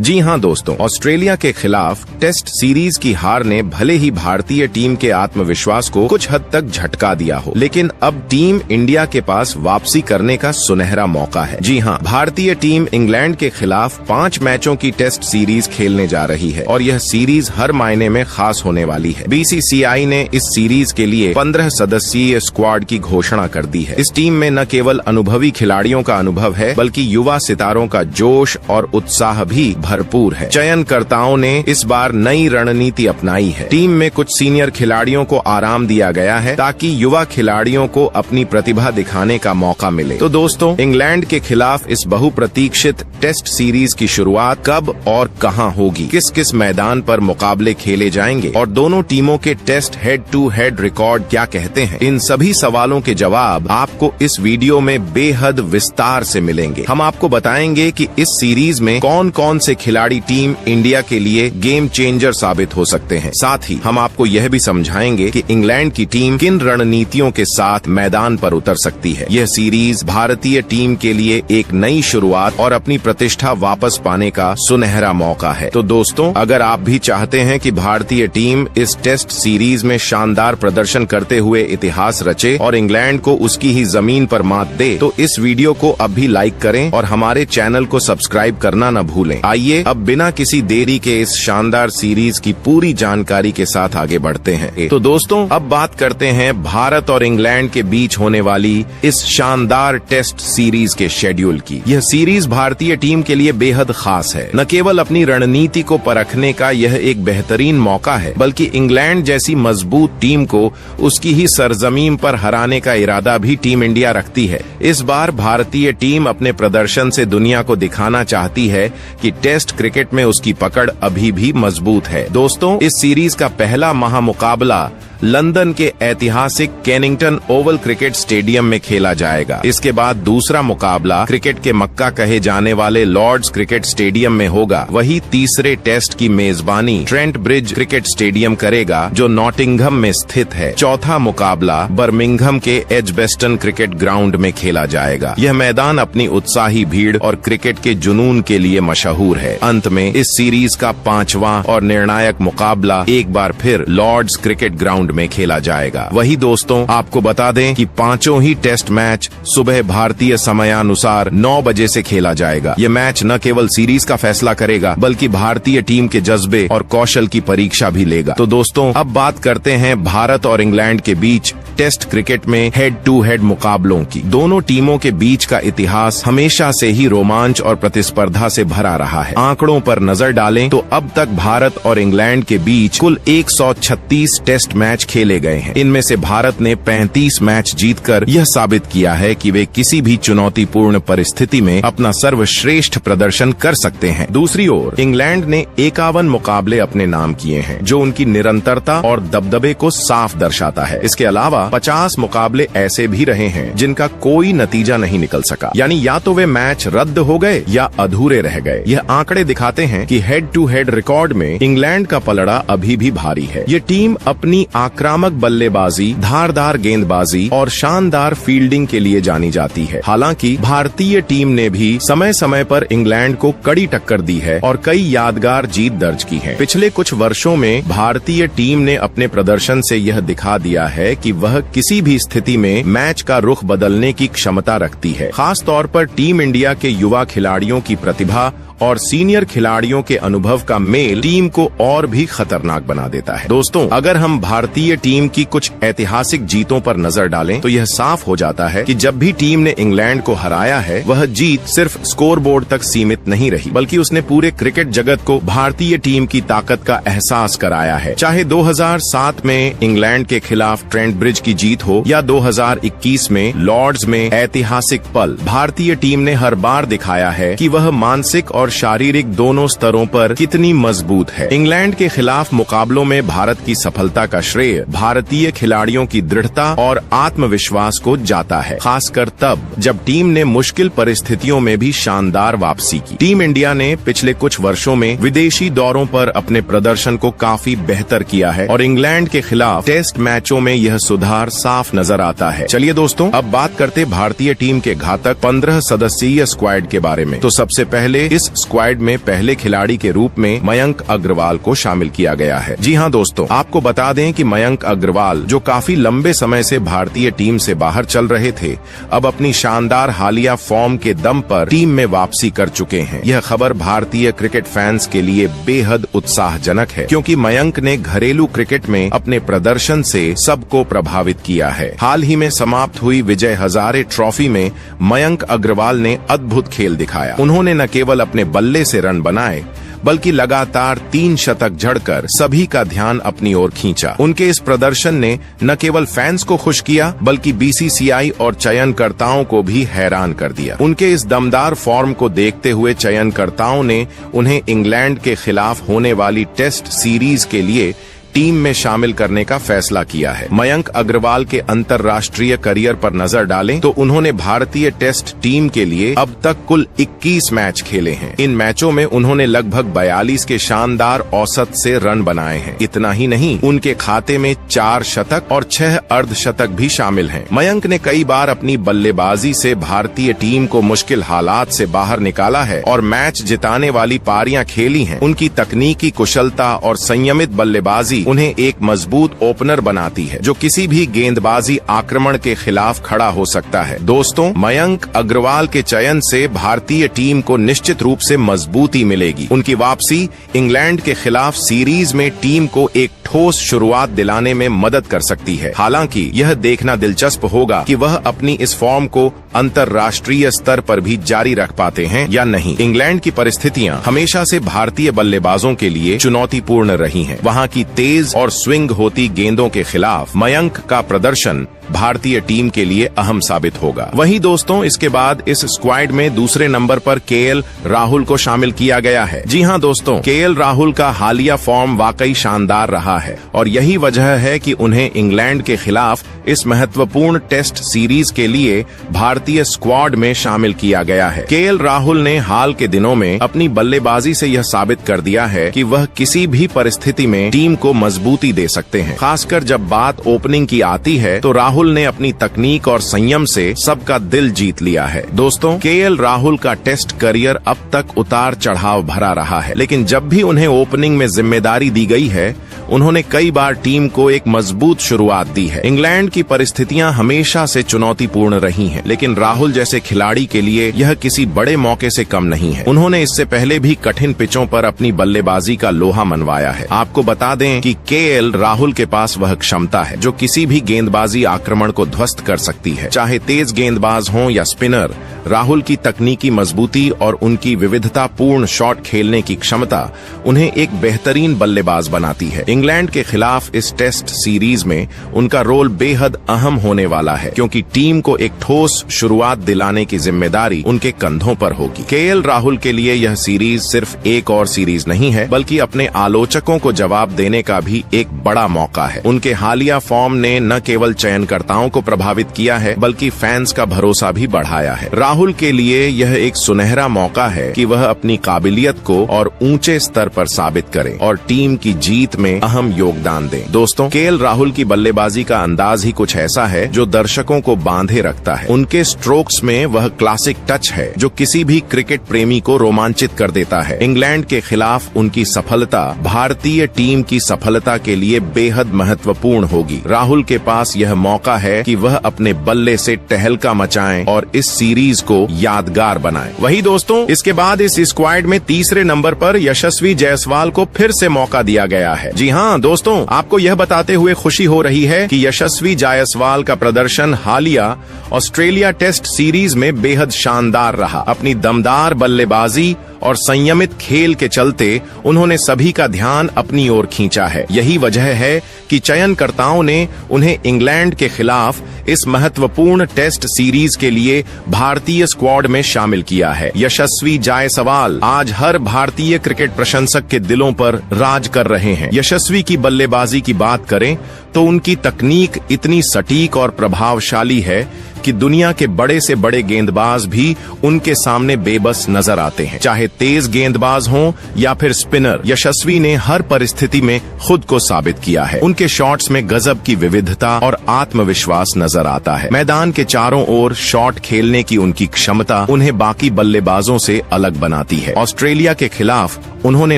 जी हां दोस्तों, ऑस्ट्रेलिया के खिलाफ टेस्ट सीरीज की हार ने भले ही भारतीय टीम के आत्मविश्वास को कुछ हद तक झटका दिया हो, लेकिन अब टीम इंडिया के पास वापसी करने का सुनहरा मौका है। जी हां, भारतीय टीम इंग्लैंड के खिलाफ 5 मैचों की टेस्ट सीरीज खेलने जा रही है और यह सीरीज हर मायने में खास होने वाली है। बीसीसीआई ने इस सीरीज के लिए 15 सदस्यीय स्क्वाड की घोषणा कर दी है। इस टीम में न केवल अनुभवी खिलाड़ियों का अनुभव है, बल्कि युवा सितारों का जोश और उत्साह भी भरपूर है। चयनकर्ताओं ने इस बार नई रणनीति अपनाई है। टीम में कुछ सीनियर खिलाड़ियों को आराम दिया गया है ताकि युवा खिलाड़ियों को अपनी प्रतिभा दिखाने का मौका मिले। तो दोस्तों, इंग्लैंड के खिलाफ इस बहुप्रतीक्षित टेस्ट सीरीज की शुरुआत कब और कहां होगी, किस किस मैदान पर मुकाबले खेले जाएंगे और दोनों टीमों के test head to head record क्या कहते हैं, इन सभी सवालों के जवाब आपको इस वीडियो में बेहद विस्तार से मिलेंगे। हम आपको बताएंगे कि इस सीरीज में कौन कौन से खिलाड़ी टीम इंडिया के लिए गेम चेंजर साबित हो सकते हैं। साथ ही हम आपको यह भी समझाएंगे कि इंग्लैंड की टीम किन रणनीतियों के साथ मैदान पर उतर सकती है। यह सीरीज भारतीय टीम के लिए एक नई शुरुआत और अपनी प्रतिष्ठा वापस पाने का सुनहरा मौका है। तो दोस्तों, अगर आप भी चाहते हैं कि भारतीय टीम इस टेस्ट सीरीज में शानदार प्रदर्शन करते हुए इतिहास रचे और इंग्लैंड को उसकी ही जमीन पर मात दे, तो इस वीडियो को अब भी लाइक करें और हमारे चैनल को सब्सक्राइब करना न भूलें। आइए अब बिना किसी देरी के इस शानदार सीरीज की पूरी जानकारी के साथ आगे बढ़ते हैं। तो दोस्तों, अब बात करते हैं भारत और इंग्लैंड के बीच होने वाली इस शानदार टेस्ट सीरीज के शेड्यूल की। यह सीरीज भारतीय टीम के लिए बेहद खास है। न केवल अपनी रणनीति को परखने का यह एक बेहतरीन मौका है, बल्कि इंग्लैंड जैसी मजबूत टीम को उसकी ही सरजमीन पर हराने का इरादा भी टीम इंडिया रखती है। इस बार भारतीय टीम अपने प्रदर्शन से दुनिया को दिखाना चाहती है कि टेस्ट क्रिकेट में उसकी पकड़ अभी भी मजबूत है। दोस्तों, इस सीरीज का पहला महामुकाबला लंदन के ऐतिहासिक केनिंगटन ओवल क्रिकेट स्टेडियम में खेला जाएगा। इसके बाद दूसरा मुकाबला क्रिकेट के मक्का कहे जाने वाले लॉर्ड्स क्रिकेट स्टेडियम में होगा। वही तीसरे टेस्ट की मेजबानी ट्रेंट ब्रिज क्रिकेट स्टेडियम करेगा, जो नॉटिंघम में स्थित है। चौथा मुकाबला बर्मिंघम के एजबेस्टन क्रिकेट ग्राउंड में खेला जाएगा। यह मैदान अपनी उत्साही भीड़ और क्रिकेट के जुनून के लिए मशहूर है। अंत में इस सीरीज का 5वां और निर्णायक मुकाबला एक बार फिर लॉर्ड्स क्रिकेट ग्राउंड में खेला जाएगा। वही दोस्तों, आपको बता दें कि 5 ही टेस्ट मैच सुबह भारतीय समयानुसार 9 बजे से खेला जाएगा। ये मैच न केवल सीरीज का फैसला करेगा, बल्कि भारतीय टीम के जज्बे और कौशल की परीक्षा भी लेगा। तो दोस्तों, अब बात करते हैं भारत और इंग्लैंड के बीच टेस्ट क्रिकेट में हेड टू हेड मुकाबलों की। दोनों टीमों के बीच का इतिहास हमेशा से ही रोमांच और प्रतिस्पर्धा से भरा रहा है। आंकड़ों पर नजर डालें तो अब तक भारत और इंग्लैंड के बीच कुल 136 टेस्ट मैच खेले गए हैं। इनमें से भारत ने 35 मैच जीतकर यह साबित किया है कि वे किसी भी चुनौतीपूर्ण परिस्थिति में अपना सर्वश्रेष्ठ प्रदर्शन कर सकते हैं। दूसरी ओर इंग्लैंड ने 51 मुकाबले अपने नाम किए हैं, जो उनकी निरंतरता और दबदबे को साफ दर्शाता है। इसके अलावा 50 मुकाबले ऐसे भी रहे हैं जिनका कोई नतीजा नहीं निकल सका, यानी या तो वे मैच रद्द हो गए या अधूरे रह गए। यह आंकड़े दिखाते हैं कि हेड टू हेड रिकॉर्ड में इंग्लैंड का पलड़ा अभी भी भारी है। ये टीम अपनी आक्रामक बल्लेबाजी, धारदार गेंदबाजी और शानदार फील्डिंग के लिए जानी जाती है। हालांकि भारतीय टीम ने भी समय समय पर इंग्लैंड को कड़ी टक्कर दी है और कई यादगार जीत दर्ज की है। पिछले कुछ वर्षों में भारतीय टीम ने अपने प्रदर्शन से यह दिखा दिया है कि वह किसी भी स्थिति में मैच का रुख बदलने की क्षमता रखती है। खास तौर पर टीम इंडिया के युवा खिलाड़ियों की प्रतिभा और सीनियर खिलाड़ियों के अनुभव का मेल टीम को और भी खतरनाक बना देता है। दोस्तों, अगर हम भारतीय टीम की कुछ ऐतिहासिक जीतों पर नजर डालें तो यह साफ हो जाता है कि जब भी टीम ने इंग्लैंड को हराया है, वह जीत सिर्फ स्कोरबोर्ड तक सीमित नहीं रही, बल्कि उसने पूरे क्रिकेट जगत को भारतीय टीम की ताकत का एहसास कराया है। चाहे 2007 में इंग्लैंड के खिलाफ ट्रेंट ब्रिज की जीत हो या 2021 में लॉर्ड्स में ऐतिहासिक पल, भारतीय टीम ने हर बार दिखाया है कि वह मानसिक और शारीरिक दोनों स्तरों पर कितनी मजबूत है। इंग्लैंड के खिलाफ मुकाबलों में भारत की सफलता का श्रेय भारतीय खिलाड़ियों की दृढ़ता और आत्मविश्वास को जाता है, खासकर तब जब टीम ने मुश्किल परिस्थितियों में भी शानदार वापसी की। टीम इंडिया ने पिछले कुछ वर्षों में विदेशी दौरों पर अपने प्रदर्शन को काफी बेहतर किया है और इंग्लैंड के खिलाफ टेस्ट मैचों में यह सुधार साफ नजर आता है। चलिए दोस्तों, अब बात करते भारतीय टीम के घातक 15 सदस्यीय स्क्वाड के बारे में। तो सबसे पहले इस स्क्वाड में पहले खिलाड़ी के रूप में मयंक अग्रवाल को शामिल किया गया है। जी हाँ दोस्तों, आपको बता दें कि मयंक अग्रवाल, जो काफी लंबे समय से भारतीय टीम से बाहर चल रहे थे, अब अपनी शानदार हालिया फॉर्म के दम पर टीम में वापसी कर चुके हैं। यह खबर भारतीय क्रिकेट फैंस के लिए बेहद उत्साहजनक है, क्योंकि मयंक ने घरेलू क्रिकेट में अपने प्रदर्शन से सबको प्रभावित किया है। हाल ही में समाप्त हुई विजय हजारे ट्रॉफी में मयंक अग्रवाल ने अद्भुत खेल दिखाया। उन्होंने न केवल अपने बल्ले से रन बनाए, बल्कि लगातार 3 शतक जड़कर सभी का ध्यान अपनी ओर खींचा। उनके इस प्रदर्शन ने न केवल फैंस को खुश किया, बल्कि बीसीसीआई और चयनकर्ताओं को भी हैरान कर दिया। उनके इस दमदार फॉर्म को देखते हुए चयनकर्ताओं ने उन्हें इंग्लैंड के खिलाफ होने वाली टेस्ट सीरीज के लिए टीम में शामिल करने का फैसला किया है। मयंक अग्रवाल के अंतर्राष्ट्रीय करियर पर नजर डालें तो उन्होंने भारतीय टेस्ट टीम के लिए अब तक कुल 21 मैच खेले हैं। इन मैचों में उन्होंने लगभग 42 के शानदार औसत से रन बनाए हैं। इतना ही नहीं, उनके खाते में 4 शतक और 6 अर्धशतक भी शामिल हैं। मयंक ने कई बार अपनी बल्लेबाजी से भारतीय टीम को मुश्किल हालात से बाहर निकाला है और मैच जिताने वाली पारियां खेली हैं। उनकी तकनीकी कुशलता और संयमित बल्लेबाजी उन्हें एक मजबूत ओपनर बनाती है, जो किसी भी गेंदबाजी आक्रमण के खिलाफ खड़ा हो सकता है। दोस्तों, मयंक अग्रवाल के चयन से भारतीय टीम को निश्चित रूप से मजबूती मिलेगी। उनकी वापसी इंग्लैंड के खिलाफ सीरीज में टीम को एक ठोस शुरुआत दिलाने में मदद कर सकती है। हालांकि यह देखना दिलचस्प होगा कि वह अपनी इस फॉर्म को अंतर्राष्ट्रीय स्तर पर भी जारी रख पाते हैं या नहीं। इंग्लैंड की परिस्थितियां हमेशा से भारतीय बल्लेबाजों के लिए चुनौतीपूर्ण रही हैं। वहां की तेज और स्विंग होती गेंदों के खिलाफ मयंक का प्रदर्शन भारतीय टीम के लिए अहम साबित होगा। वहीं दोस्तों, इसके बाद इस स्क्वाड में दूसरे नंबर पर केएल राहुल को शामिल किया गया है। जी हां दोस्तों, केएल राहुल का हालिया फॉर्म वाकई शानदार रहा है और यही वजह है कि उन्हें इंग्लैंड के खिलाफ इस महत्वपूर्ण टेस्ट सीरीज के लिए भारतीय स्क्वाड में शामिल किया गया है। केएल राहुल ने हाल के दिनों में अपनी बल्लेबाजी से यह साबित कर दिया है कि वह किसी भी परिस्थिति में टीम को मजबूती दे सकते हैं। खासकर जब बात ओपनिंग की आती है तो राहुल ने अपनी तकनीक और संयम से सबका दिल जीत लिया है। दोस्तों, केएल राहुल का टेस्ट करियर अब तक उतार चढ़ाव भरा रहा है, लेकिन जब भी उन्हें ओपनिंग में जिम्मेदारी दी गई है, उन्होंने कई बार टीम को एक मजबूत शुरुआत दी है। इंग्लैंड की परिस्थितियां हमेशा से चुनौतीपूर्ण रही हैं, लेकिन राहुल जैसे खिलाड़ी के लिए यह किसी बड़े मौके से कम नहीं है। उन्होंने इससे पहले भी कठिन पिचों पर अपनी बल्लेबाजी का लोहा मनवाया है। आपको बता दें कि केएल राहुल के पास वह क्षमता है जो किसी भी गेंदबाजी आक्रमण को ध्वस्त कर सकती है, चाहे तेज गेंदबाज हों या स्पिनर। राहुल की तकनीकी मजबूती और उनकी विविधतापूर्ण शॉट खेलने की क्षमता उन्हें एक बेहतरीन बल्लेबाज बनाती है। इंग्लैंड के खिलाफ इस टेस्ट सीरीज में उनका रोल बेहद अहम होने वाला है, क्योंकि टीम को एक ठोस शुरुआत दिलाने की जिम्मेदारी उनके कंधों पर होगी। केएल राहुल के लिए यह सीरीज सिर्फ एक और सीरीज नहीं है, बल्कि अपने आलोचकों को जवाब देने का भी एक बड़ा मौका है। उनके हालिया फॉर्म ने न केवल चयनकर्ताओं को प्रभावित किया है, बल्कि फैंस का भरोसा भी बढ़ाया है। राहुल के लिए यह एक सुनहरा मौका है कि वह अपनी काबिलियत को और ऊंचे स्तर पर साबित करें और टीम की जीत में अहम योगदान दें। दोस्तों, केएल राहुल की बल्लेबाजी का अंदाज ही कुछ ऐसा है जो दर्शकों को बांधे रखता है। उनके स्ट्रोक्स में वह क्लासिक टच है जो किसी भी क्रिकेट प्रेमी को रोमांचित कर देता है। इंग्लैंड के खिलाफ उनकी सफलता भारतीय टीम की सफलता के लिए बेहद महत्वपूर्ण होगी। राहुल के पास यह मौका है कि वह अपने बल्ले से टहलका मचाएं और इस सीरीज को यादगार बनाएं। वही दोस्तों, इसके बाद इस स्क्वाड में तीसरे नंबर पर यशस्वी जायसवाल को फिर से मौका दिया गया है। जी हाँ दोस्तों, आपको यह बताते हुए खुशी हो रही है कि यशस्वी जायसवाल का प्रदर्शन हालिया ऑस्ट्रेलिया टेस्ट सीरीज में बेहद शानदार रहा। अपनी दमदार बल्लेबाजी और संयमित खेल के चलते उन्होंने सभी का ध्यान अपनी ओर खींचा है। यही वजह है कि चयनकर्ताओं ने उन्हें इंग्लैंड के खिलाफ इस महत्वपूर्ण टेस्ट सीरीज के लिए भारतीय स्क्वाड में शामिल किया है। यशस्वी जायसवाल आज हर भारतीय क्रिकेट प्रशंसक के दिलों पर राज कर रहे हैं। यशस्वी की बल्लेबाजी की बात करें तो उनकी तकनीक इतनी सटीक और प्रभावशाली है कि दुनिया के बड़े से बड़े गेंदबाज भी उनके सामने बेबस नजर आते हैं। चाहे तेज गेंदबाज हों या फिर स्पिनर, यशस्वी ने हर परिस्थिति में खुद को साबित किया है। उनके शॉट्स में गजब की विविधता और आत्मविश्वास नजर आता है। मैदान के चारों ओर शॉट खेलने की उनकी क्षमता उन्हें बाकी बल्लेबाजों से अलग बनाती है। ऑस्ट्रेलिया के खिलाफ उन्होंने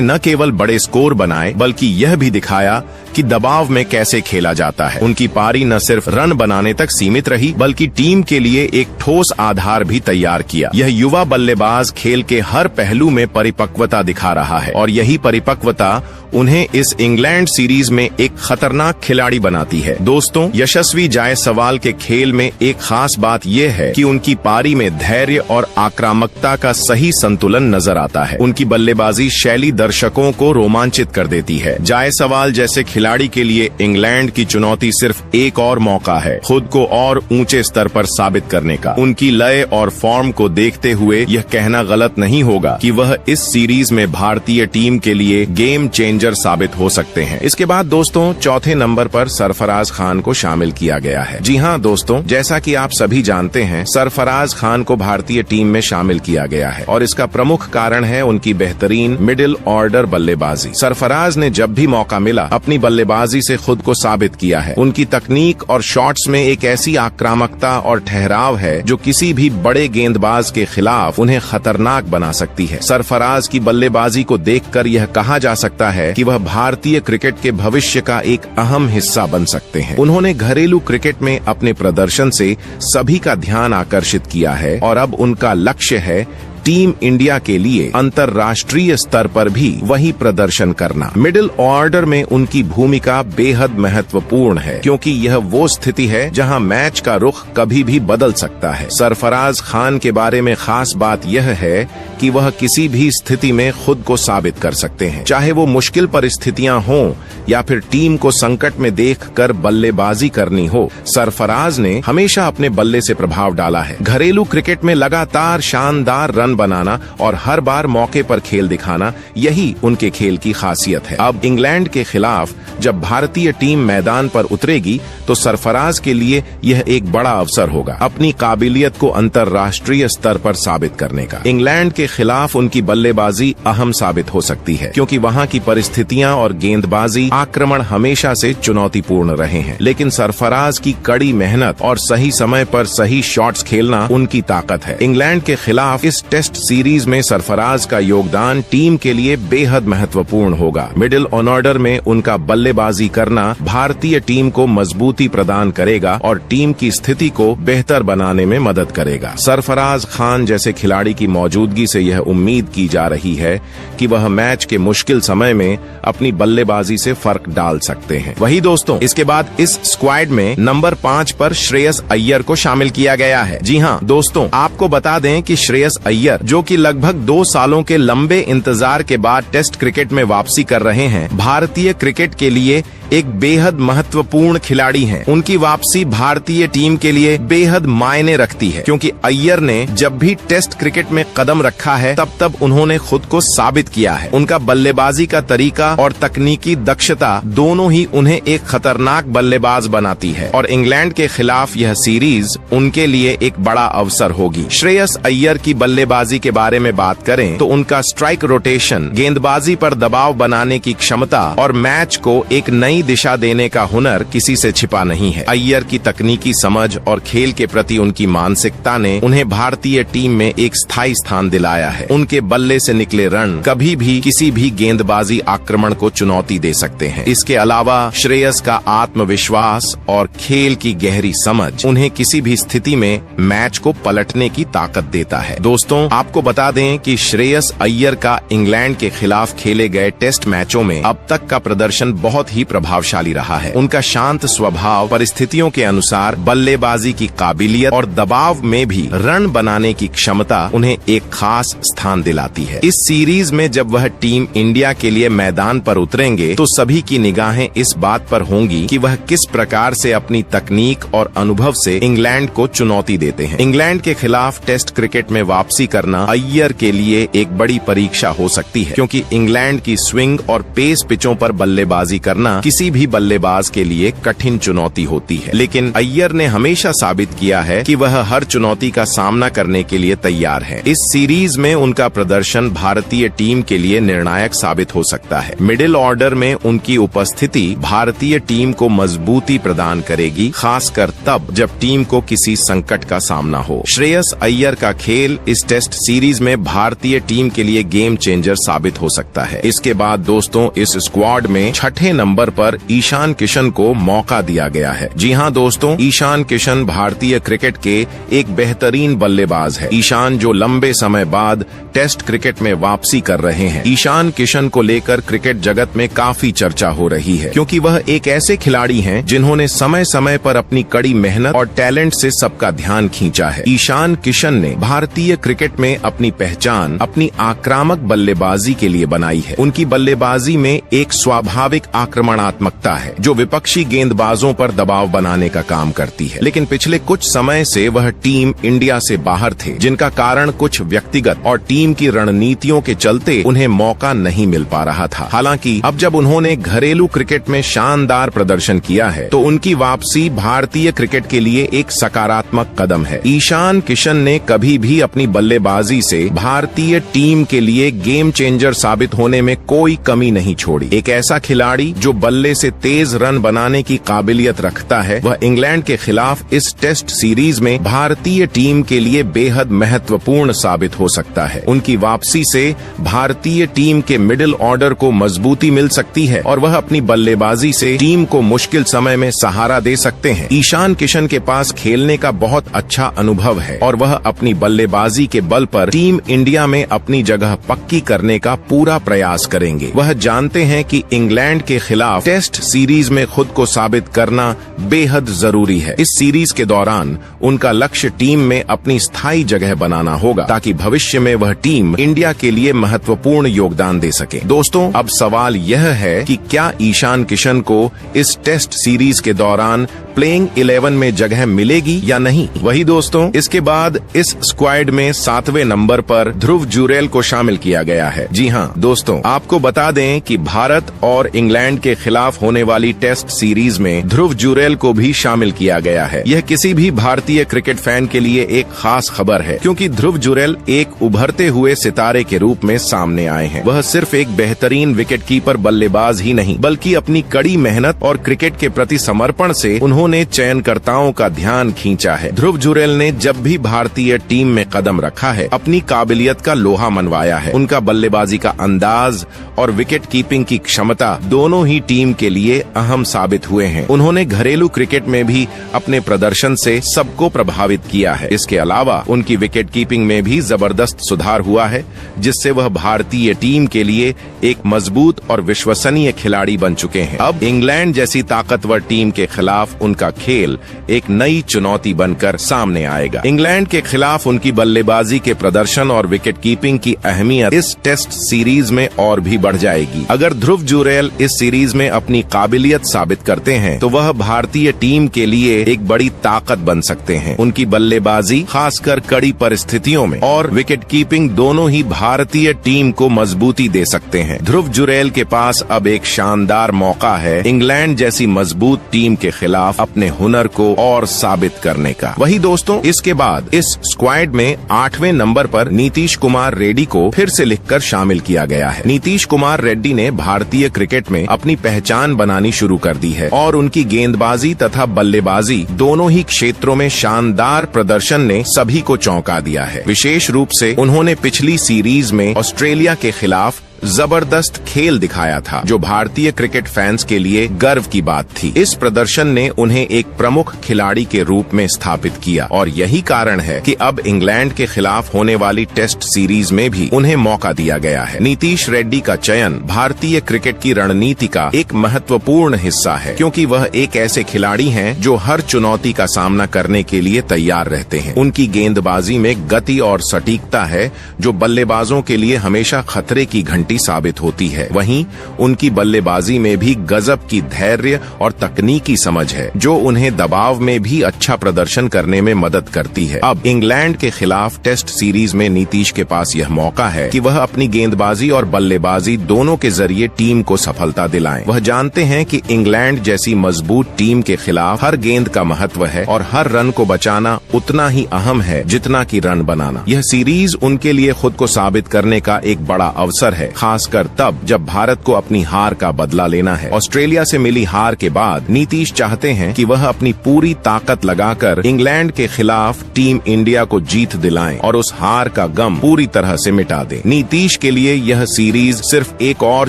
न केवल बड़े स्कोर बनाए बल्कि यह भी दिखाया कि दबाव में कैसे खेला जाता है। उनकी पारी न सिर्फ रन बनाने तक सीमित रही बल्कि टीम के लिए एक ठोस आधार भी तैयार किया। यह युवा बल्लेबाज खेल के हर पहलू में परिपक्वता दिखा रहा है और यही परिपक्वता उन्हें इस इंग्लैंड सीरीज में एक खतरनाक खिलाड़ी बनाती है। दोस्तों, यशस्वी जायसवाल के खेल में एक खास बात यह है कि उनकी पारी में धैर्य और आक्रामकता का सही संतुलन नजर आता है। उनकी बल्लेबाजी शैली दर्शकों को रोमांचित कर देती है। जायसवाल जैसे खिलाड़ी के लिए इंग्लैंड की चुनौती सिर्फ एक और मौका है खुद को और ऊंचे स्तर पर साबित करने का। उनकी लय और फॉर्म को देखते हुए यह कहना गलत नहीं होगा कि वह इस सीरीज में भारतीय टीम के लिए गेम चेंजर साबित हो सकते हैं। इसके बाद दोस्तों, चौथे नंबर पर सरफराज खान को शामिल किया गया है। जी हाँ दोस्तों, जैसा कि आप सभी जानते हैं, सरफराज खान को भारतीय टीम में शामिल किया गया है और इसका प्रमुख कारण है उनकी बेहतरीन मिडिल ऑर्डर बल्लेबाजी। सरफराज ने जब भी मौका मिला अपनी बल्लेबाजी से खुद को साबित किया है। उनकी तकनीक और शॉट्स में एक ऐसी आक्रामकता और ठहराव है जो किसी भी बड़े गेंदबाज के खिलाफ उन्हें खतरनाक बना सकती है। सरफराज की बल्लेबाजी को देखकर यह कहा जा सकता है कि वह भारतीय क्रिकेट के भविष्य का एक अहम हिस्सा बन सकते हैं। उन्होंने घरेलू क्रिकेट में अपने प्रदर्शन से सभी का ध्यान आकर्षित किया है और अब उनका लक्ष्य है टीम इंडिया के लिए अंतर्राष्ट्रीय स्तर पर भी वही प्रदर्शन करना। मिडिल ऑर्डर में उनकी भूमिका बेहद महत्वपूर्ण है क्योंकि यह वो स्थिति है जहां मैच का रुख कभी भी बदल सकता है। सरफराज खान के बारे में खास बात यह है कि वह किसी भी स्थिति में खुद को साबित कर सकते हैं, चाहे वो मुश्किल परिस्थितियां हों या फिर टीम को संकट में देखकर बल्लेबाजी करनी हो। सरफराज ने हमेशा अपने बल्ले से प्रभाव डाला है। घरेलू क्रिकेट में लगातार शानदार रन बनाना और हर बार मौके पर खेल दिखाना, यही उनके खेल की खासियत है। अब इंग्लैंड के खिलाफ जब भारतीय टीम मैदान पर उतरेगी तो सरफराज के लिए यह एक बड़ा अवसर होगा अपनी काबिलियत को अंतर्राष्ट्रीय स्तर पर साबित करने का। इंग्लैंड के खिलाफ उनकी बल्लेबाजी अहम साबित हो सकती है क्योंकि वहां की परिस्थितियां और गेंदबाजी आक्रमण हमेशा से चुनौतीपूर्ण रहे हैं, लेकिन सरफराज की कड़ी मेहनत और सही समय पर सही शॉट्स खेलना उनकी ताकत है। इंग्लैंड के खिलाफ इस टेस्ट सीरीज में सरफराज का योगदान टीम के लिए बेहद महत्वपूर्ण होगा। मिडिल ऑर्डर में उनका बल्लेबाजी करना भारतीय टीम को मजबूती प्रदान करेगा और टीम की स्थिति को बेहतर बनाने में मदद करेगा। सरफराज खान जैसे खिलाड़ी की मौजूदगी से यह उम्मीद की जा रही है कि वह मैच के मुश्किल समय में अपनी बल्लेबाजी से फर्क डाल सकते हैं। वही दोस्तों, इसके बाद इस स्क्वाड में नंबर 5 पर श्रेयस अय्यर को शामिल किया गया है। जी हाँ दोस्तों, आपको बता दें कि श्रेयस अय्यर, जो कि लगभग 2 सालों के लंबे इंतजार के बाद टेस्ट क्रिकेट में वापसी कर रहे हैं, भारतीय क्रिकेट के लिए एक बेहद महत्वपूर्ण खिलाड़ी हैं। उनकी वापसी भारतीय टीम के लिए बेहद मायने रखती है क्योंकि अय्यर ने जब भी टेस्ट क्रिकेट में कदम रखा है तब उन्होंने खुद को साबित किया है। उनका बल्लेबाजी का तरीका और तकनीकी दक्षता दोनों ही उन्हें एक खतरनाक बल्लेबाज बनाती है और इंग्लैंड के खिलाफ यह सीरीज उनके लिए एक बड़ा अवसर होगी। श्रेयस अय्यर की बल्लेबाजी के बारे में बात करें तो उनका स्ट्राइक रोटेशन, गेंदबाजी पर दबाव बनाने की क्षमता और मैच को एक नई दिशा देने का हुनर किसी से छिपा नहीं है। अय्यर की तकनीकी समझ और खेल के प्रति उनकी मानसिकता ने उन्हें भारतीय टीम में एक स्थायी स्थान दिलाया है। उनके बल्ले से निकले रन कभी भी किसी भी गेंदबाजी आक्रमण को चुनौती दे सकते हैं। इसके अलावा श्रेयस का आत्मविश्वास और खेल की गहरी समझ उन्हें किसी भी स्थिति में मैच को पलटने की ताकत देता है। दोस्तों, आपको बता दें कि श्रेयस अय्यर का इंग्लैंड के खिलाफ खेले गए टेस्ट मैचों में अब तक का प्रदर्शन बहुत ही प्रभावशाली रहा है। उनका शांत स्वभाव, परिस्थितियों के अनुसार बल्लेबाजी की काबिलियत और दबाव में भी रन बनाने की क्षमता उन्हें एक खास स्थान दिलाती है। इस सीरीज में जब वह टीम इंडिया के लिए मैदान पर उतरेंगे तो सभी की निगाहें इस बात पर होंगी कि वह किस प्रकार से अपनी तकनीक और अनुभव से इंग्लैंड को चुनौती देते हैं। इंग्लैंड के खिलाफ टेस्ट क्रिकेट में वापसी करना अय्यर के लिए एक बड़ी परीक्षा हो सकती है, क्योंकि इंग्लैंड की स्विंग और पेस पिचों पर बल्लेबाजी करना किसी भी बल्लेबाज के लिए कठिन चुनौती होती है। लेकिन अय्यर ने हमेशा साबित किया है कि वह हर चुनौती का सामना करने के लिए तैयार है। इस सीरीज में उनका प्रदर्शन भारतीय टीम के लिए निर्णायक साबित हो सकता है। मिडिल ऑर्डर में उनकी उपस्थिति भारतीय टीम को मजबूती प्रदान करेगी, खासकर तब जब टीम को किसी संकट का सामना हो। श्रेयस अय्यर का खेल इस टेस्ट सीरीज में भारतीय टीम के लिए गेम चेंजर साबित हो सकता है। इसके बाद दोस्तों, इस स्क्वाड में छठे नंबर पर ईशान किशन को मौका दिया गया है। जी हाँ दोस्तों, ईशान किशन भारतीय क्रिकेट के एक बेहतरीन बल्लेबाज है। ईशान जो लंबे समय बाद टेस्ट क्रिकेट में वापसी कर रहे हैं। ईशान किशन को लेकर क्रिकेट जगत में काफी चर्चा हो रही है, क्योंकि वह एक ऐसे खिलाड़ी हैं जिन्होंने समय समय पर अपनी कड़ी मेहनत और टैलेंट से सबका ध्यान खींचा है। ईशान किशन ने भारतीय क्रिकेट में अपनी पहचान अपनी आक्रामक बल्लेबाजी के लिए बनाई है। उनकी बल्लेबाजी में एक स्वाभाविक आक्रमणात्मकता है जो विपक्षी गेंदबाजों पर दबाव बनाने का काम करती है। लेकिन पिछले कुछ समय से वह टीम इंडिया से बाहर थे, जिनका कारण कुछ व्यक्तिगत और टीम की रणनीतियों के चलते उन्हें मौका नहीं मिल पा रहा था। हालांकि अब जब उन्होंने घरेलू क्रिकेट में शानदार प्रदर्शन किया है, तो उनकी वापसी भारतीय क्रिकेट के लिए एक सकारात्मक कदम है। ईशान किशन ने कभी भी अपनी बल्लेबाजी से भारतीय टीम के लिए गेम चेंजर साबित होने में कोई कमी नहीं छोड़ी। एक ऐसा खिलाड़ी जो बल्ले से तेज रन बनाने की काबिलियत रखता है, वह इंग्लैंड के खिलाफ इस टेस्ट सीरीज में भारतीय टीम के लिए बेहद महत्वपूर्ण साबित हो सकता है। उनकी वापसी से भारतीय टीम के मिडिल ऑर्डर को मजबूती मिल सकती है और वह अपनी बल्लेबाजी से टीम को मुश्किल समय में सहारा दे सकते हैं। ईशान किशन के पास खेलने का बहुत अच्छा अनुभव है और वह अपनी बल्लेबाजी के बल पर टीम इंडिया में अपनी जगह पक्की करने का पूरा प्रयास करेंगे। वह जानते हैं कि इंग्लैंड के खिलाफ टेस्ट सीरीज में खुद को साबित करना बेहद जरूरी है। इस सीरीज के दौरान उनका लक्ष्य टीम में अपनी स्थायी जगह बनाना होगा, ताकि भविष्य में वह टीम इंडिया के लिए महत्वपूर्ण योगदान दे सके। दोस्तों, अब सवाल यह है कि क्या ईशान किशन को इस टेस्ट सीरीज के दौरान प्लेइंग 11 में जगह मिलेगी या नहीं। वही दोस्तों, इसके बाद इस स्क्वाड में 7वें नंबर पर ध्रुव जुरेल को शामिल किया गया है। जी हाँ दोस्तों, आपको बता दें कि भारत और इंग्लैंड के खिलाफ होने वाली टेस्ट सीरीज में ध्रुव जुरेल को भी शामिल किया गया है। यह किसी भी भारतीय क्रिकेट फैन के लिए एक खास खबर है, क्योंकि ध्रुव जुरेल एक उभरते हुए सितारे के रूप में सामने आए हैं। वह सिर्फ एक बेहतरीन विकेटकीपर बल्लेबाज ही नहीं, बल्कि अपनी कड़ी मेहनत और क्रिकेट के प्रति समर्पण से उन्होंने चयनकर्ताओं का ध्यान खींचा है। ध्रुव जुरेल ने जब भी भारतीय टीम में कदम रखा है, अपनी काबिलियत का लोहा मनवाया है। उनका बल्लेबाजी का अंदाज और विकेट कीपिंग की क्षमता दोनों ही टीम के लिए अहम साबित हुए हैं। उन्होंने घरेलू क्रिकेट में भी अपने प्रदर्शन से सबको प्रभावित किया है। इसके अलावा उनकी विकेट कीपिंग में भी जबरदस्त सुधार हुआ है, जिससे वह भारतीय टीम के लिए एक मजबूत और विश्वसनीय खिलाड़ी बन चुके हैं। अब इंग्लैंड जैसी ताकतवर टीम के खिलाफ उनका खेल एक नई चुनौती बनकर सामने आएगा। इंग्लैंड के खिलाफ उनकी बल्लेबाजी के प्रदर्शन और विकेट कीपिंग की अहमियत इस टेस्ट सीरीज में और भी बढ़ जाएगी। अगर ध्रुव जुरेल इस सीरीज में अपनी काबिलियत साबित करते हैं, तो वह भारतीय टीम के लिए एक बड़ी ताकत बन सकते हैं। उनकी बल्लेबाजी, खासकर कड़ी परिस्थितियों में, और विकेट कीपिंग दोनों ही भारतीय टीम को मजबूती दे सकते हैं। ध्रुव जुरेल के पास अब एक शानदार मौका है इंग्लैंड जैसी मजबूत टीम के खिलाफ अपने हुनर को और साबित करने का। वही दोस्तों, इसके बाद इस स्क्वाड में 8वें नंबर पर नीतीश कुमार रेड्डी को फिर से लिखकर शामिल किया गया है। नीतीश कुमार रेड्डी ने भारतीय क्रिकेट में अपनी पहचान बनानी शुरू कर दी है और उनकी गेंदबाजी तथा बल्लेबाजी दोनों ही क्षेत्रों में शानदार प्रदर्शन ने सभी को चौंका दिया है। विशेष रूप से उन्होंने पिछली सीरीज में ऑस्ट्रेलिया के खिलाफ जबरदस्त खेल दिखाया था, जो भारतीय क्रिकेट फैंस के लिए गर्व की बात थी। इस प्रदर्शन ने उन्हें एक प्रमुख खिलाड़ी के रूप में स्थापित किया और यही कारण है कि अब इंग्लैंड के खिलाफ होने वाली टेस्ट सीरीज में भी उन्हें मौका दिया गया है। नीतीश रेड्डी का चयन भारतीय क्रिकेट की रणनीति का एक महत्वपूर्ण हिस्सा है, क्योंकि वह एक ऐसे खिलाड़ी हैं जो हर चुनौती का सामना करने के लिए तैयार रहते हैं। उनकी गेंदबाजी में गति और सटीकता है, जो बल्लेबाजों के लिए हमेशा खतरे की घंटी गारंटी साबित होती है। वहीं उनकी बल्लेबाजी में भी गजब की धैर्य और तकनीकी समझ है, जो उन्हें दबाव में भी अच्छा प्रदर्शन करने में मदद करती है। अब इंग्लैंड के खिलाफ टेस्ट सीरीज में नीतीश के पास यह मौका है कि वह अपनी गेंदबाजी और बल्लेबाजी दोनों के जरिए टीम को सफलता दिलाएं। वह जानते हैं कि इंग्लैंड जैसी मजबूत टीम के खिलाफ हर गेंद का महत्व है और हर रन को बचाना उतना ही अहम है जितना कि रन बनाना। यह सीरीज उनके लिए खुद को साबित करने का एक बड़ा अवसर है, खासकर तब जब भारत को अपनी हार का बदला लेना है। ऑस्ट्रेलिया से मिली हार के बाद नीतीश चाहते हैं कि वह अपनी पूरी ताकत लगाकर इंग्लैंड के खिलाफ टीम इंडिया को जीत दिलाएं और उस हार का गम पूरी तरह से मिटा दें। नीतीश के लिए यह सीरीज सिर्फ एक और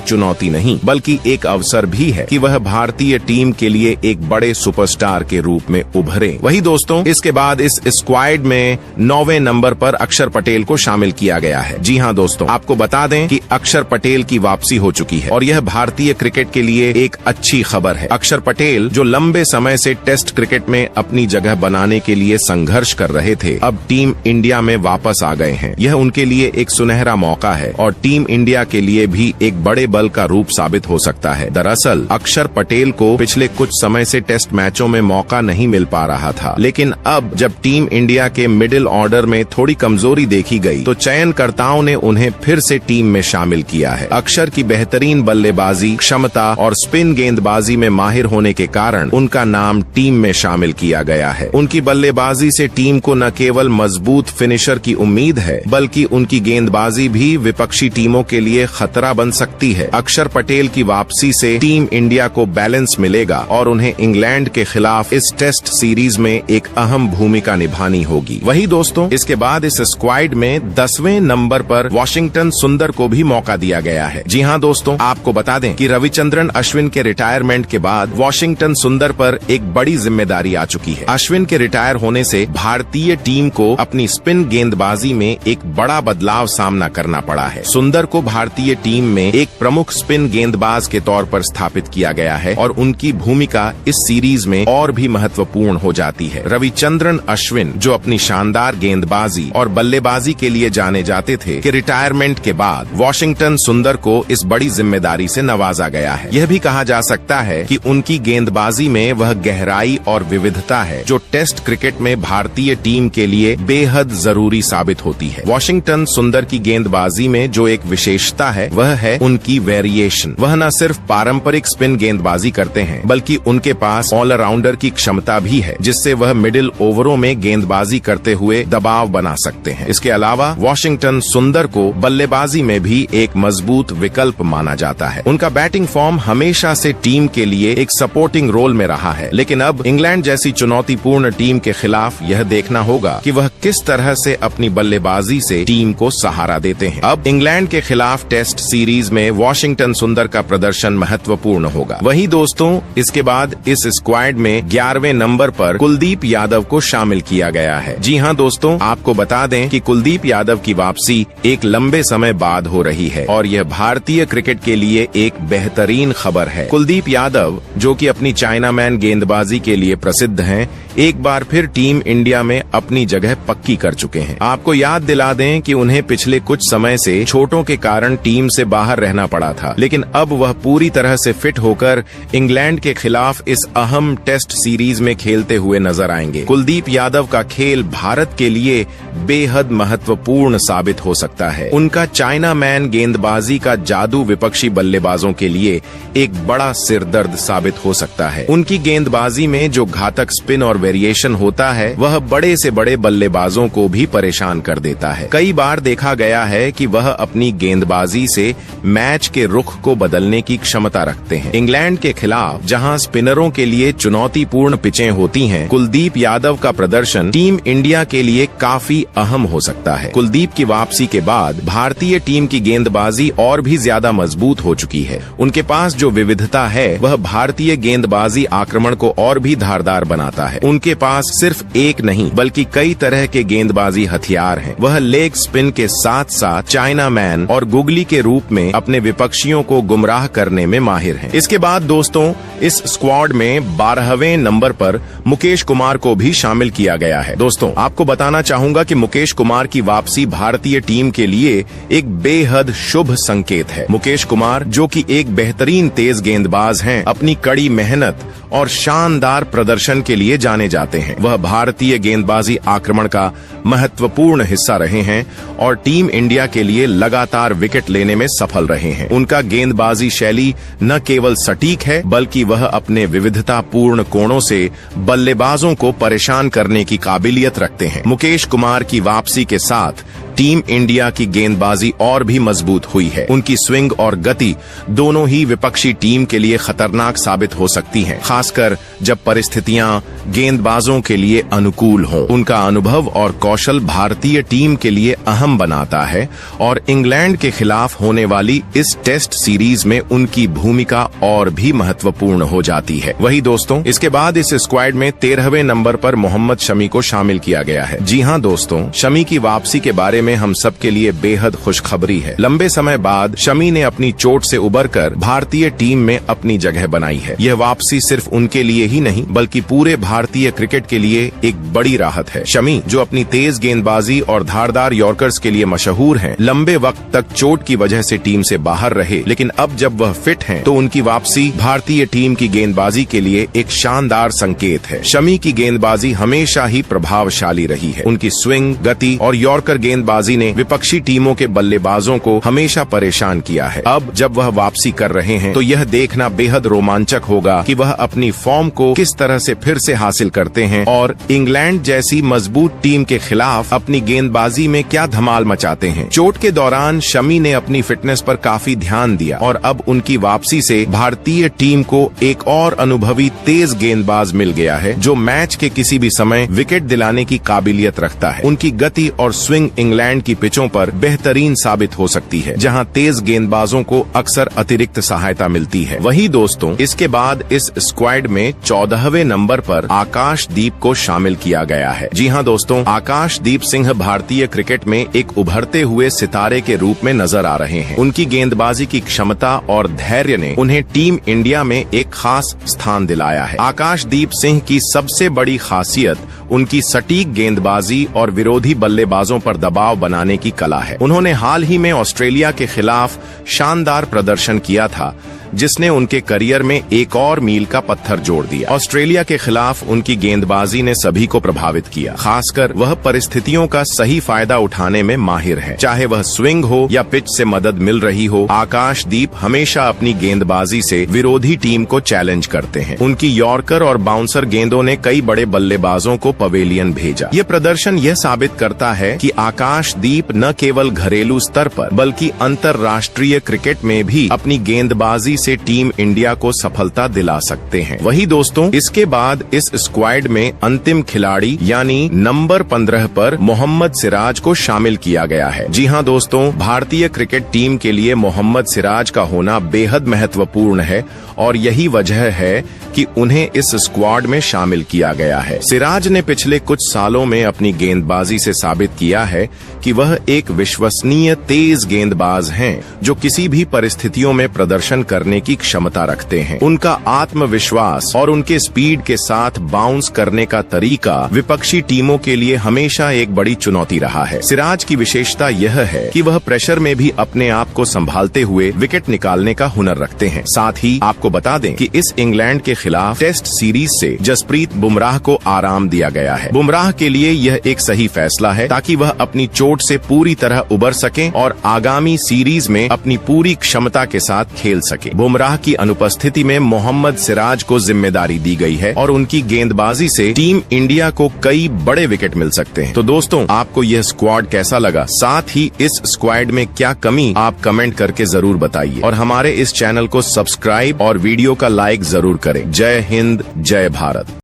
चुनौती नहीं, बल्कि एक अवसर भी है कि वह भारतीय टीम के लिए एक बड़े सुपरस्टार के रूप में उभरे। वही दोस्तों, इसके बाद इस स्क्वाड में 9वें नंबर पर अक्षर पटेल को शामिल किया गया है। जी हाँ दोस्तों, आपको बता दें कि अक्षर पटेल की वापसी हो चुकी है और यह भारतीय क्रिकेट के लिए एक अच्छी खबर है। अक्षर पटेल, जो लंबे समय से टेस्ट क्रिकेट में अपनी जगह बनाने के लिए संघर्ष कर रहे थे, अब टीम इंडिया में वापस आ गए हैं। यह उनके लिए एक सुनहरा मौका है और टीम इंडिया के लिए भी एक बड़े बल का रूप साबित हो सकता है। दरअसल अक्षर पटेल को पिछले कुछ समय से टेस्ट मैचों में मौका नहीं मिल पा रहा था, लेकिन अब जब टीम इंडिया के मिडिल ऑर्डर में थोड़ी कमजोरी देखी गई तो चयनकर्ताओं ने उन्हें फिर से टीम में शामिल किया है। अक्षर की बेहतरीन बल्लेबाजी क्षमता और स्पिन गेंदबाजी में माहिर होने के कारण उनका नाम टीम में शामिल किया गया है। उनकी बल्लेबाजी से टीम को न केवल मजबूत फिनिशर की उम्मीद है, बल्कि उनकी गेंदबाजी भी विपक्षी टीमों के लिए खतरा बन सकती है। अक्षर पटेल की वापसी से टीम इंडिया को बैलेंस मिलेगा और उन्हें इंग्लैंड के खिलाफ इस टेस्ट सीरीज में एक अहम भूमिका निभानी होगी। वही दोस्तों, इसके बाद इस स्क्वाड में 10वें नंबर पर वाशिंगटन सुंदर को भी मौका दिया गया है। जी हाँ दोस्तों, आपको बता दें कि रविचंद्रन अश्विन के रिटायरमेंट के बाद वाशिंगटन सुंदर पर एक बड़ी जिम्मेदारी आ चुकी है। अश्विन के रिटायर होने से भारतीय टीम को अपनी स्पिन गेंदबाजी में एक बड़ा बदलाव सामना करना पड़ा है। सुंदर को भारतीय टीम में एक प्रमुख स्पिन गेंदबाज के तौर पर स्थापित किया गया है और उनकी भूमिका इस सीरीज में और भी महत्वपूर्ण हो जाती है। रविचंद्रन अश्विन, जो अपनी शानदार गेंदबाजी और बल्लेबाजी के लिए जाने जाते थे, कि रिटायरमेंट के बाद वाशिंगटन सुंदर को इस बड़ी जिम्मेदारी से नवाजा गया है। यह भी कहा जा सकता है कि उनकी गेंदबाजी में वह गहराई और विविधता है जो टेस्ट क्रिकेट में भारतीय टीम के लिए बेहद जरूरी साबित होती है। वाशिंगटन सुंदर की गेंदबाजी में जो एक विशेषता है वह है उनकी वेरिएशन। वह न सिर्फ पारंपरिक स्पिन गेंदबाजी करते हैं, बल्कि उनके पास ऑलराउंडर की क्षमता भी है, जिससे वह मिडिल ओवरों में गेंदबाजी करते हुए दबाव बना सकते हैं। इसके अलावा वाशिंगटन सुंदर को बल्लेबाजी में भी एक मजबूत विकल्प माना जाता है। उनका बैटिंग फॉर्म हमेशा से टीम के लिए एक सपोर्टिंग रोल में रहा है, लेकिन अब इंग्लैंड जैसी चुनौतीपूर्ण टीम के खिलाफ यह देखना होगा कि वह किस तरह से अपनी बल्लेबाजी से टीम को सहारा देते हैं। अब इंग्लैंड के खिलाफ टेस्ट सीरीज में वाशिंगटन सुंदर का प्रदर्शन महत्वपूर्ण होगा। वहीं दोस्तों, इसके बाद इस स्क्वाड में 11वें नंबर पर कुलदीप यादव को शामिल किया गया है। जी हाँ दोस्तों, आपको बता दें कि कुलदीप यादव की वापसी एक लंबे समय बाद हो रही है और यह भारतीय क्रिकेट के लिए एक बेहतरीन खबर है। कुलदीप यादव, जो कि अपनी चाइनामैन गेंदबाजी के लिए प्रसिद्ध हैं, एक बार फिर टीम इंडिया में अपनी जगह पक्की कर चुके हैं। आपको याद दिला दें कि उन्हें पिछले कुछ समय से चोटों के कारण टीम से बाहर रहना पड़ा था, लेकिन अब वह पूरी तरह से फिट होकर इंग्लैंड के खिलाफ इस अहम टेस्ट सीरीज में खेलते हुए नजर आएंगे। कुलदीप यादव का खेल भारत के लिए बेहद महत्वपूर्ण साबित हो सकता है। उनका चाइनामैन गेंदबाजी का जादू विपक्षी बल्लेबाजों के लिए एक बड़ा सिरदर्द साबित हो सकता है। उनकी गेंदबाजी में जो घातक स्पिन और वेरिएशन होता है, वह बड़े से बड़े बल्लेबाजों को भी परेशान कर देता है। कई बार देखा गया है कि वह अपनी गेंदबाजी से मैच के रुख को बदलने की क्षमता रखते हैं। इंग्लैंड के खिलाफ जहां स्पिनरों के लिए चुनौतीपूर्ण पिचें होती हैं, कुलदीप यादव का प्रदर्शन टीम इंडिया के लिए काफी अहम हो सकता है। कुलदीप की वापसी के बाद भारतीय टीम की गेंदबाजी और भी ज्यादा मजबूत हो चुकी है। उनके पास जो विविधता है, वह भारतीय गेंदबाजी आक्रमण को और भी धारदार बनाता है। उनके पास सिर्फ एक नहीं बल्कि कई तरह के गेंदबाजी हथियार हैं। वह लेग स्पिन के साथ साथ चाइना मैन और गुगली के रूप में अपने विपक्षियों को गुमराह करने में माहिर हैं। इसके बाद दोस्तों इस स्क्वाड में 12वें नंबर पर मुकेश कुमार को भी शामिल किया गया है। दोस्तों आपको बताना चाहूंगा कि मुकेश कुमार की वापसी भारतीय टीम के लिए एक बेहद शुभ संकेत है। मुकेश कुमार जो कि एक बेहतरीन तेज गेंदबाज हैं, अपनी कड़ी मेहनत और शानदार प्रदर्शन के लिए जाने जाते हैं। वह भारतीय गेंदबाजी आक्रमण का महत्वपूर्ण हिस्सा रहे हैं और टीम इंडिया के लिए लगातार विकेट लेने में सफल रहे हैं। उनका गेंदबाजी शैली न केवल सटीक है बल्कि वह अपने विविधतापूर्ण कोणों से बल्लेबाजों को परेशान करने की काबिलियत रखते हैं। मुकेश कुमार की वापसी के साथ टीम इंडिया की गेंदबाजी और भी मजबूत हुई है। उनकी स्विंग और गति दोनों ही विपक्षी टीम के लिए खतरनाक साबित हो सकती हैं, खासकर जब परिस्थितियां गेंदबाजों के लिए अनुकूल हों। उनका अनुभव और कौशल भारतीय टीम के लिए अहम बनाता है और इंग्लैंड के खिलाफ होने वाली इस टेस्ट सीरीज में उनकी भूमिका और भी महत्वपूर्ण हो जाती है। वही दोस्तों इसके बाद इस स्क्वाड में 13वें नंबर पर मोहम्मद शमी को शामिल किया गया है। जी हाँ दोस्तों, शमी की वापसी के बारे में हम सब के लिए बेहद खुशखबरी है। लंबे समय बाद शमी ने अपनी चोट से उबरकर भारतीय टीम में अपनी जगह बनाई है। यह वापसी सिर्फ उनके लिए ही नहीं बल्कि पूरे भारतीय क्रिकेट के लिए एक बड़ी राहत है। शमी जो अपनी तेज गेंदबाजी और धारदार यॉर्कर्स के लिए मशहूर हैं, लंबे वक्त तक चोट की वजह से टीम से बाहर रहे, लेकिन अब जब वह फिट हैं, तो उनकी वापसी भारतीय टीम की गेंदबाजी के लिए एक शानदार संकेत है। शमी की गेंदबाजी हमेशा ही प्रभावशाली रही है। उनकी स्विंग, गति और यॉर्कर गेंदबाजी ने विपक्षी टीमों के बल्लेबाजों को हमेशा परेशान किया है। अब जब वह वापसी कर रहे हैं तो यह देखना बेहद रोमांचक होगा कि वह अपनी फॉर्म को किस तरह से फिर से हासिल करते हैं और इंग्लैंड जैसी मजबूत टीम के खिलाफ अपनी गेंदबाजी में क्या धमाल मचाते हैं। चोट के दौरान शमी ने अपनी फिटनेस पर काफी ध्यान दिया और अब उनकी वापसी से भारतीय टीम को एक और अनुभवी तेज गेंदबाज मिल गया है जो मैच के किसी भी समय विकेट दिलाने की काबिलियत रखता है। उनकी गति और स्विंग इंग्लैंड की पिचों पर बेहतरीन साबित हो सकती है, जहां तेज गेंदबाजों को अक्सर अतिरिक्त सहायता मिलती है। वही दोस्तों इसके बाद इस स्क्वाड में 14वें नंबर पर आकाशदीप को शामिल किया गया है। जी हां दोस्तों, आकाशदीप सिंह भारतीय क्रिकेट में एक उभरते हुए सितारे के रूप में नजर आ रहे हैं। उनकी गेंदबाजी की क्षमता और धैर्य ने उन्हें टीम इंडिया में एक खास स्थान दिलाया है। आकाशदीप सिंह की सबसे बड़ी खासियत उनकी सटीक गेंदबाजी और विरोधी बल्लेबाजों पर दबाव बनाने की कला है। उन्होंने हाल ही में ऑस्ट्रेलिया के खिलाफ शानदार प्रदर्शन किया था जिसने उनके करियर में एक और मील का पत्थर जोड़ दिया। ऑस्ट्रेलिया के खिलाफ उनकी गेंदबाजी ने सभी को प्रभावित किया, खासकर वह परिस्थितियों का सही फायदा उठाने में माहिर है। चाहे वह स्विंग हो या पिच से मदद मिल रही हो, आकाशदीप हमेशा अपनी गेंदबाजी से विरोधी टीम को चैलेंज करते हैं। उनकी यॉर्कर और बाउंसर गेंदों ने कई बड़े बल्लेबाजों को पवेलियन भेजा। ये प्रदर्शन यह साबित करता है कि आकाशदीप न केवल घरेलू स्तर पर बल्कि अंतर्राष्ट्रीय क्रिकेट में भी अपनी गेंदबाजी से टीम इंडिया को सफलता दिला सकते हैं। वही दोस्तों इसके बाद इस स्क्वाड में अंतिम खिलाड़ी यानी नंबर 15 पर मोहम्मद सिराज को शामिल किया गया है। जी हां दोस्तों, भारतीय क्रिकेट टीम के लिए मोहम्मद सिराज का होना बेहद महत्वपूर्ण है और यही वजह है कि उन्हें इस स्क्वाड में शामिल किया गया है। सिराज ने पिछले कुछ सालों में अपनी गेंदबाजी से साबित किया है कि वह एक विश्वसनीय तेज गेंदबाज हैं जो किसी भी परिस्थितियों में प्रदर्शन करने की क्षमता रखते हैं। उनका आत्मविश्वास और उनके स्पीड के साथ बाउंस करने का तरीका विपक्षी टीमों के लिए हमेशा एक बड़ी चुनौती रहा है। सिराज की विशेषता यह है कि वह प्रेशर में भी अपने आप को संभालते हुए विकेट निकालने का हुनर रखते हैं। साथ ही आपको बता दें कि इस इंग्लैंड के खिलाफ टेस्ट सीरीज से जसप्रीत बुमराह को आराम दिया गया है। बुमराह के लिए यह एक सही फैसला है ताकि वह अपनी चोट से पूरी तरह उबर सकें और आगामी सीरीज में अपनी पूरी क्षमता के साथ खेल सके। बुमराह की अनुपस्थिति में मोहम्मद सिराज को जिम्मेदारी दी गई है और उनकी गेंदबाजी से टीम इंडिया को कई बड़े विकेट मिल सकते हैं। तो दोस्तों, आपको यह स्क्वाड कैसा लगा? साथ ही इस स्क्वाड में क्या कमी, आप कमेंट करके जरूर बताइए और हमारे इस चैनल को सब्सक्राइब और वीडियो का लाइक जरूर करें। जय हिंद, जय भारत।